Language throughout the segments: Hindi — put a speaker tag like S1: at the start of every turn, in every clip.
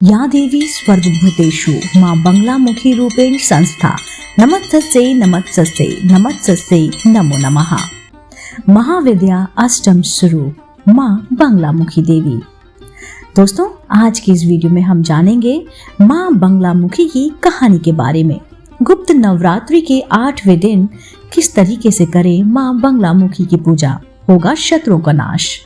S1: या देवी स्वर्गभूतेषु माँ बंगलामुखी रूपेण संस्था नमस्तस्यै नमस्तस्यै नमस्तस्यै नमो नमः। महाविद्या अष्टम स्वरूप माँ बंगलामुखी देवी। दोस्तों, आज की इस वीडियो में हम जानेंगे माँ बंगलामुखी की कहानी के बारे में। गुप्त नवरात्रि के 8वें दिन किस तरीके से करें माँ बंगलामुखी की पूजा, होगा शत्रुओं का नाश।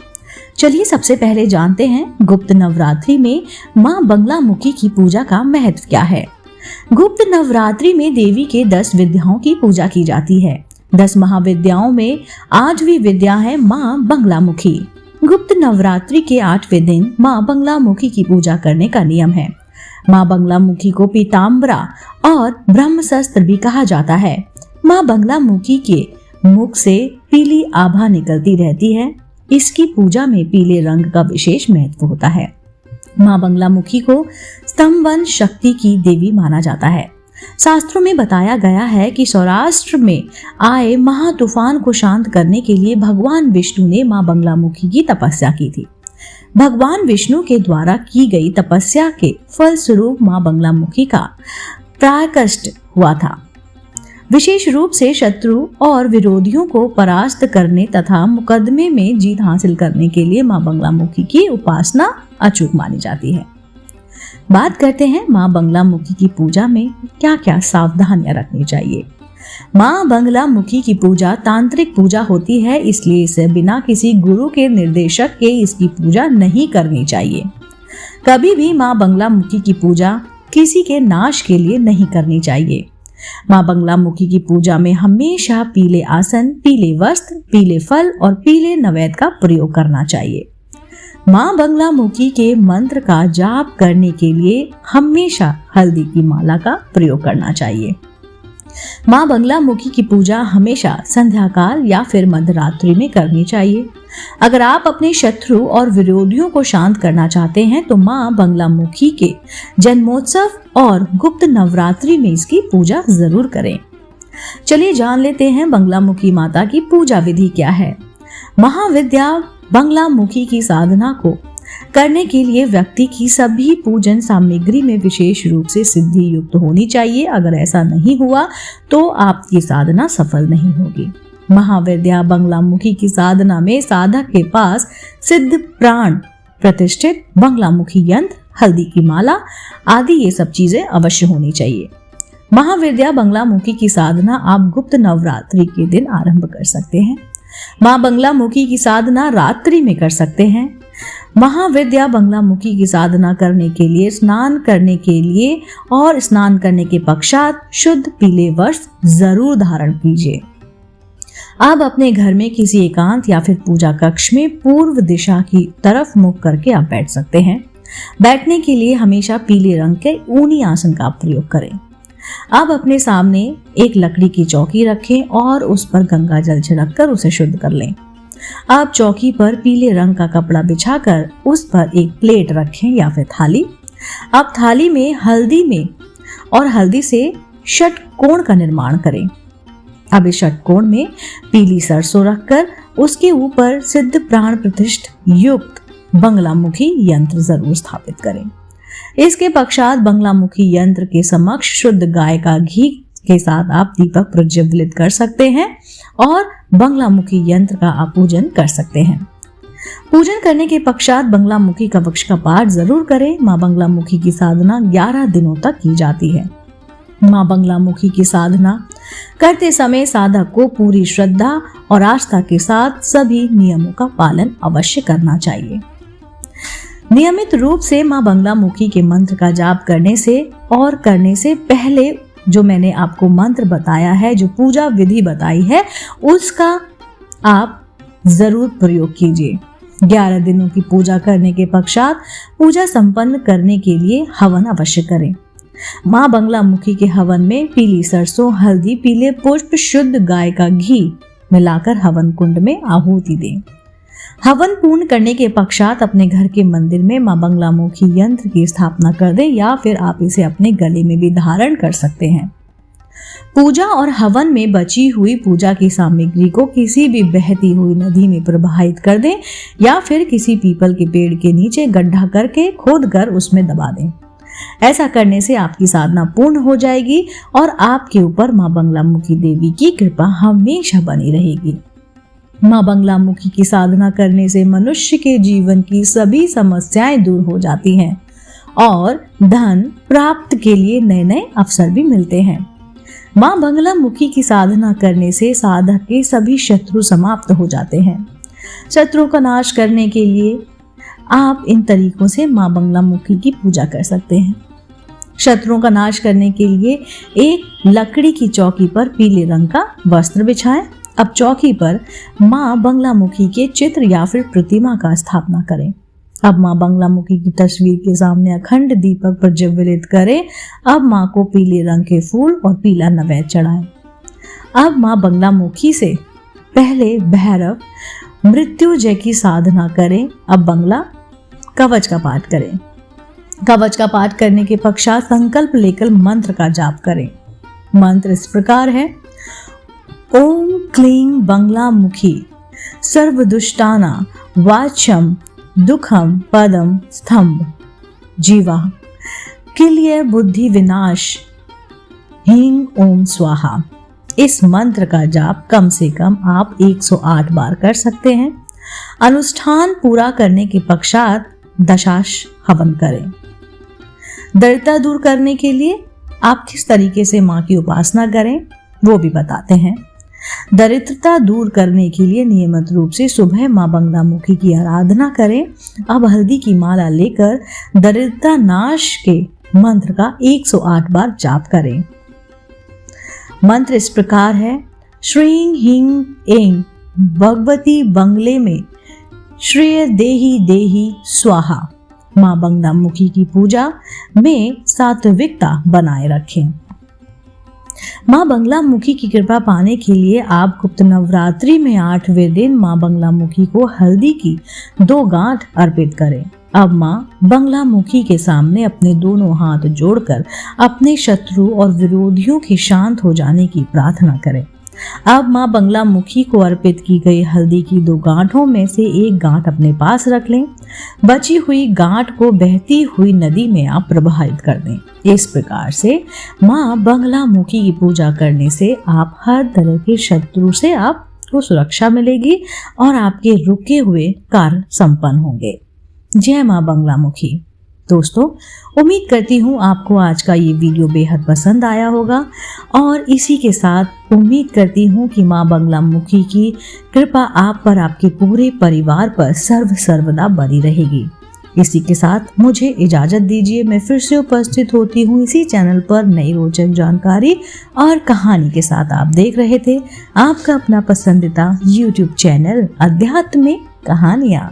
S1: चलिए सबसे पहले जानते हैं गुप्त नवरात्रि में माँ बंगलामुखी की पूजा का महत्व क्या है। गुप्त नवरात्रि में देवी के 10 विद्याओं की पूजा की जाती है। 10 महाविद्याओं में 8वीं विद्या है माँ बंगलामुखी। गुप्त नवरात्रि के 8वें दिन माँ बंगलामुखी की पूजा करने का नियम है। माँ बंगलामुखी को पीताम्बरा और ब्रह्मशस्त्र भी कहा जाता है। माँ बंगलामुखी के मुख से पीली आभा निकलती रहती है। इसकी पूजा में पीले रंग का विशेष महत्व होता है। माँ बंगलामुखी को स्तंभन शक्ति की देवी माना जाता है। शास्त्रों में बताया गया है कि सौराष्ट्र में आए महातूफान को शांत करने के लिए भगवान विष्णु ने माँ बंगलामुखी की तपस्या की थी। भगवान विष्णु के द्वारा की गई तपस्या के फलस्वरूप माँ बंगलामुखी का पराकाष्ठा हुआ था। विशेष रूप से शत्रु और विरोधियों को परास्त करने तथा मुकदमे में जीत हासिल करने के लिए माँ बंगलामुखी की उपासना अचूक मानी जाती है। बात करते हैं माँ बंगलामुखी की पूजा में क्या क्या सावधानियां रखनी चाहिए। माँ बंगलामुखी की पूजा तांत्रिक पूजा होती है, इसलिए इसे बिना किसी गुरु के निर्देशक के इसकी पूजा नहीं करनी चाहिए। कभी भी माँ बंगलामुखी की पूजा किसी के नाश के लिए नहीं करनी चाहिए। माँ बंगलामुखी की पूजा में हमेशा पीले आसन, पीले वस्त्र, पीले फल और पीले नैवेद्य का प्रयोग करना चाहिए। माँ बंगलामुखी के मंत्र का जाप करने के लिए हमेशा हल्दी की माला का प्रयोग करना चाहिए। माँ बंगलामुखी की पूजा हमेशा संध्या काल या फिर मध्यरात्रि में करनी चाहिए। अगर आप अपने शत्रु और विरोधियों को शांत करना चाहते हैं तो माँ बंगलामुखी के जन्मोत्सव और गुप्त नवरात्रि में इसकी पूजा जरूर करें। चलिए जान लेते हैं बंगलामुखी माता की पूजा विधि क्या है। महाविद्या बंगलामुखी की साधना को करने के लिए व्यक्ति की सभी पूजन सामग्री में विशेष रूप से सिद्धि युक्त होनी चाहिए। अगर ऐसा नहीं हुआ तो आपकी साधना सफल नहीं होगी। महाविद्या बंगलामुखी की साधना में साधक के पास सिद्ध प्राण प्रतिष्ठित बंगलामुखी यंत्र, हल्दी की माला आदि ये सब चीजें अवश्य होनी चाहिए। महाविद्या बंगलामुखी की साधना आप गुप्त नवरात्रि के दिन आरंभ कर सकते हैं। माँ बंगलामुखी की साधना रात्रि में कर सकते हैं। महाविद्या बंगलामुखी की साधना करने के लिए स्नान करने के लिए और स्नान करने के पश्चात शुद्ध पीले वस्त्र जरूर धारण कीजिए। आप अपने घर में किसी एकांत या फिर पूजा कक्ष में पूर्व दिशा की तरफ मुख करके आप बैठ सकते हैं। बैठने के लिए हमेशा पीले रंग के ऊनी आसन का प्रयोग करें। आप अपने सामने एक लकड़ी की चौकी रखें और उस पर गंगा जल छिड़ककर उसे शुद्ध कर लें। आप चौकी पर पीले रंग का कपड़ा बिछाकर उस पर एक प्लेट रखें या फिर थाली। आप थाली में हल्दी से षटकोण का निर्माण करें। अब इस षटकोण में पीली सरसों रखकर उसके ऊपर सिद्ध प्राण प्रतिष्ठ युक्त बंगलामुखी यंत्र जरूर स्थापित करें। इसके पश्चात बंगलामुखी यंत्र के समक्ष शुद्ध गाय का घी के साथ आप दीपक प्रज्वलित कर सकते हैं और बंगलामुखी यंत्र का आप पूजन कर सकते हैं। पूजन करने के पश्चात बंगलामुखी कवच का पाठ जरूर करें। माँ बंगलामुखी की साधना 11 दिनों तक की जाती है। माँ बंगलामुखी की साधना करते समय साधक को पूरी श्रद्धा और आस्था के साथ सभी नियमों का पालन अवश्य करना चाहिए। नियमित रूप से माँ बंगलामुखी के मंत्र का जाप करने से पहले जो मैंने आपको मंत्र बताया है, जो पूजा विधि बताई है, उसका आप जरूर प्रयोग कीजिए। 11 दिनों की पूजा करने के पश्चात पूजा संपन्न करने के लिए हवन अवश्य करें। माँ बंगलामुखी के हवन में पीली सरसों, हल्दी, पीले पुष्प, शुद्ध गाय का घी मिलाकर हवन कुंड में आहुति दें। हवन पूर्ण करने के पश्चात अपने घर के मंदिर में माँ बंगलामुखी यंत्र की स्थापना कर दें या फिर आप इसे अपने गले में भी धारण कर सकते हैं। पूजा और हवन में बची हुई पूजा की सामग्री को किसी भी बहती हुई नदी में प्रवाहित कर दें या फिर किसी पीपल के पेड़ के नीचे गड्ढा करके खोद कर उसमें दबा दें। ऐसा करने से आपकी साधना पूर्ण हो जाएगी और आपके ऊपर मां बगलामुखी देवी की कृपा हमेशा बनी रहेगी। मां बगलामुखी की साधना करने से मनुष्य के जीवन की सभी समस्याएं दूर हो जाती हैं और धन प्राप्त के लिए नए नए अवसर भी मिलते हैं। मां बगलामुखी की साधना करने से साधक के सभी शत्रु समाप्त हो जाते हैं। शत्रुओं का नाश करने के लिए आप इन तरीकों से मां बगलामुखी की पूजा कर सकते हैं। शत्रुओं का नाश करने के लिए एक लकड़ी की चौकी पर पीले रंग का वस्त्र बिछाएं। अब चौकी पर मां बगलामुखी के चित्र या फिर प्रतिमा का स्थापना करें। अब मां बगलामुखी की तस्वीर के सामने अखंड दीपक प्रज्वलित करें। अब मां को पीले रंग के फूल और पीला नैवेद्य चढ़ाएं। अब मां बगलामुखी से पहले भैरव मृत्युंजय की साधना करें। अब बगला कवच का पाठ करें। कवच का पाठ करने के पश्चात संकल्प लेकर मंत्र का जाप करें। मंत्र इस प्रकार है: ओम क्लीं बगलामुखी सर्वदुष्टाना वाचम दुखम पदम स्तंभ जीवा किल्य बुद्धि विनाश ह्रीं ओम स्वाहा। इस मंत्र का जाप कम से कम आप 108 बार कर सकते हैं। अनुष्ठान पूरा करने के पश्चात दशाश हवन करें। दरिद्रता दूर करने के लिए आप किस तरीके से मां की उपासना करें वो भी बताते हैं। दरिद्रता दूर करने के लिए नियमित रूप से सुबह मां बगलामुखी की आराधना करें। अब हल्दी की माला लेकर दरिद्रता नाश के मंत्र का 108 बार जाप करें। मंत्र इस प्रकार है: श्रीं ह्रीं ऐं भगवती बंगले में श्रेय देहि देहि स्वाहा। मां बगलामुखी की पूजा में सात्विकता बनाए रखें। मां बगलामुखी की कृपा पाने के लिए आप गुप्त नवरात्रि में 8वें दिन मां बगलामुखी को हल्दी की 2 गांठ अर्पित करें। अब मां बगलामुखी के सामने अपने दोनों हाथ जोड़कर अपने शत्रु और विरोधियों के शांत हो जाने की प्रार्थना करें। अब मां बगलामुखी को अर्पित की गई हल्दी की 2 गांठों में से एक गांठ अपने पास रख लें। बची हुई गांठ को बहती हुई नदी में आप प्रवाहित कर दें। इस प्रकार से मां बगलामुखी की पूजा करने से आप हर तरह के शत्रु से आपको सुरक्षा मिलेगी और आपके रुके हुए कार्य संपन्न होंगे। जय मां बगलामुखी। दोस्तों, उम्मीद करती हूँ आपको आज का ये वीडियो बेहद पसंद आया होगा और इसी के साथ उम्मीद करती हूँ कि मां बगलामुखी की कृपा आप पर, आपके पूरे परिवार पर सर्वदा बनी रहेगी। इसी के साथ मुझे इजाजत दीजिए। मैं फिर से उपस्थित होती हूँ इसी चैनल पर नई रोचक जानकारी और कहानी के साथ। आप देख रहे थे आपका अपना पसंदीदा YouTube चैनल अध्यात्म में कहानियाँ।